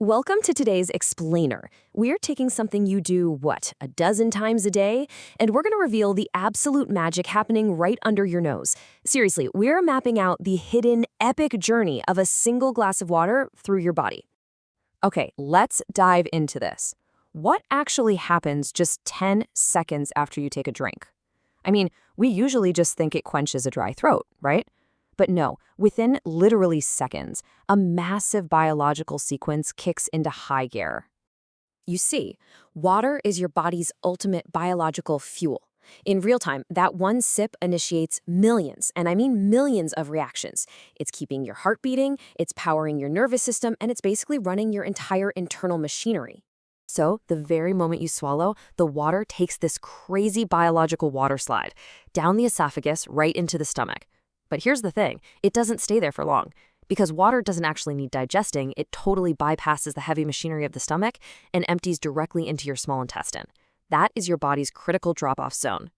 Welcome to today's Explainer. We're taking something you do, what, a dozen times a day? And we're going to reveal the absolute magic happening right under your nose. Seriously, we're mapping out the hidden, epic journey of a single glass of water through your body. Okay, let's dive into this. What actually happens just 10 seconds after you take a drink? I mean, we usually just think it quenches a dry throat, right? But no, within literally seconds, a massive biological sequence kicks into high gear. You see, water is your body's ultimate biological fuel. In real time, that one sip initiates millions, and I mean millions of reactions. It's keeping your heart beating, it's powering your nervous system, and it's basically running your entire internal machinery. So, the very moment you swallow, the water takes this crazy biological water slide down the esophagus right into the stomach. But here's the thing, it doesn't stay there for long. Because water doesn't actually need digesting, it totally bypasses the heavy machinery of the stomach and empties directly into your small intestine. That is your body's critical drop-off zone.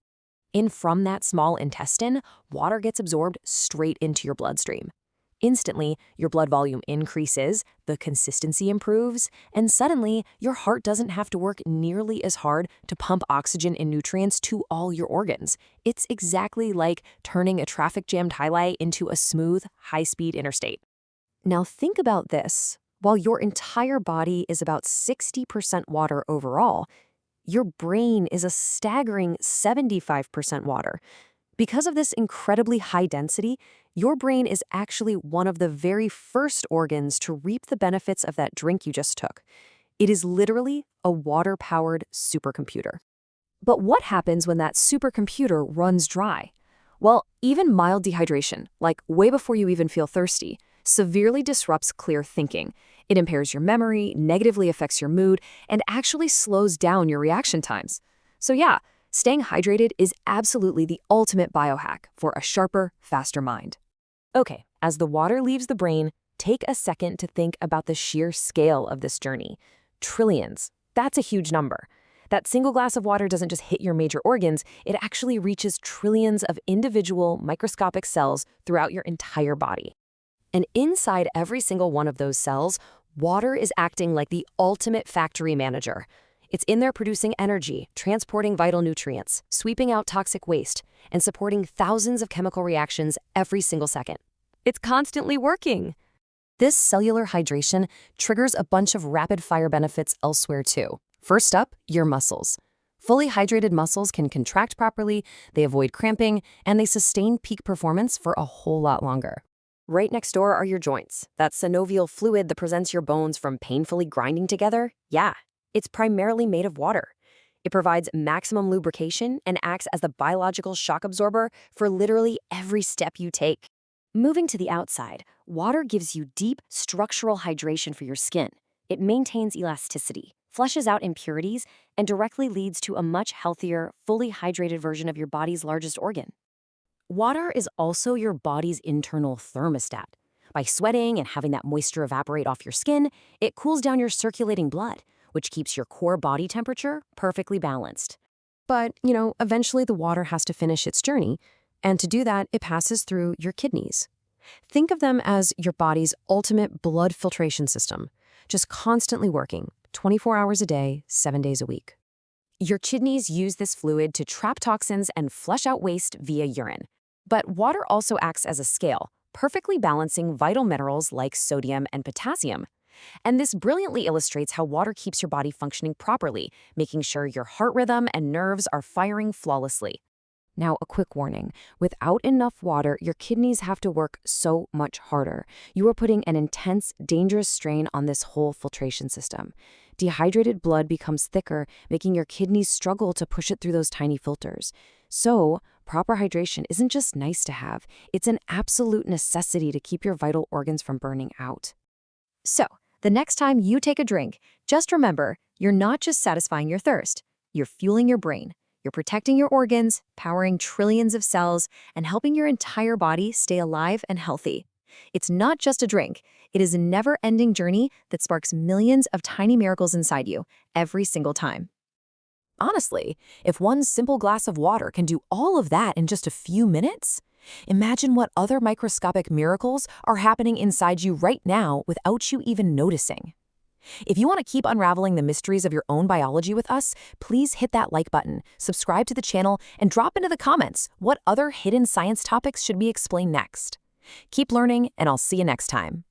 In from that small intestine, water gets absorbed straight into your bloodstream. Instantly, your blood volume increases, the consistency improves, and suddenly, your heart doesn't have to work nearly as hard to pump oxygen and nutrients to all your organs. It's exactly like turning a traffic-jammed highway into a smooth, high-speed interstate. Now think about this. While your entire body is about 60% water overall, your brain is a staggering 75% water. Because of this incredibly high density, your brain is actually one of the very first organs to reap the benefits of that drink you just took. It is literally a water-powered supercomputer. But what happens when that supercomputer runs dry? Well, even mild dehydration, like way before you even feel thirsty, severely disrupts clear thinking. It impairs your memory, negatively affects your mood, and actually slows down your reaction times. So yeah, staying hydrated is absolutely the ultimate biohack for a sharper, faster mind. Okay, as the water leaves the brain, take a second to think about the sheer scale of this journey. Trillions. That's a huge number. That single glass of water doesn't just hit your major organs, it actually reaches trillions of individual microscopic cells throughout your entire body. And inside every single one of those cells, water is acting like the ultimate factory manager. It's in there producing energy, transporting vital nutrients, sweeping out toxic waste, and supporting thousands of chemical reactions every single second. It's constantly working. This cellular hydration triggers a bunch of rapid-fire benefits elsewhere too. First up, your muscles. Fully hydrated muscles can contract properly, they avoid cramping, and they sustain peak performance for a whole lot longer. Right next door are your joints, that synovial fluid that prevents your bones from painfully grinding together. Yeah. It's primarily made of water. It provides maximum lubrication and acts as the biological shock absorber for literally every step you take. Moving to the outside, water gives you deep structural hydration for your skin. It maintains elasticity, flushes out impurities, and directly leads to a much healthier, fully hydrated version of your body's largest organ. Water is also your body's internal thermostat. By sweating and having that moisture evaporate off your skin, it cools down your circulating blood, which keeps your core body temperature perfectly balanced. But, eventually the water has to finish its journey, and to do that, it passes through your kidneys. Think of them as your body's ultimate blood filtration system, just constantly working, 24 hours a day, 7 days a week. Your kidneys use this fluid to trap toxins and flush out waste via urine. But water also acts as a scale, perfectly balancing vital minerals like sodium and potassium. And this brilliantly illustrates how water keeps your body functioning properly, making sure your heart rhythm and nerves are firing flawlessly. Now, a quick warning. Without enough water, your kidneys have to work so much harder. You are putting an intense, dangerous strain on this whole filtration system. Dehydrated blood becomes thicker, making your kidneys struggle to push it through those tiny filters. So, proper hydration isn't just nice to have, it's an absolute necessity to keep your vital organs from burning out. So, the next time you take a drink, just remember, you're not just satisfying your thirst. You're fueling your brain. You're protecting your organs, powering trillions of cells, and helping your entire body stay alive and healthy. It's not just a drink. It is a never-ending journey that sparks millions of tiny miracles inside you every single time. Honestly, if one simple glass of water can do all of that in just a few minutes, imagine what other microscopic miracles are happening inside you right now without you even noticing. If you want to keep unraveling the mysteries of your own biology with us, please hit that like button, subscribe to the channel, and drop into the comments what other hidden science topics should be explained next. Keep learning, and I'll see you next time.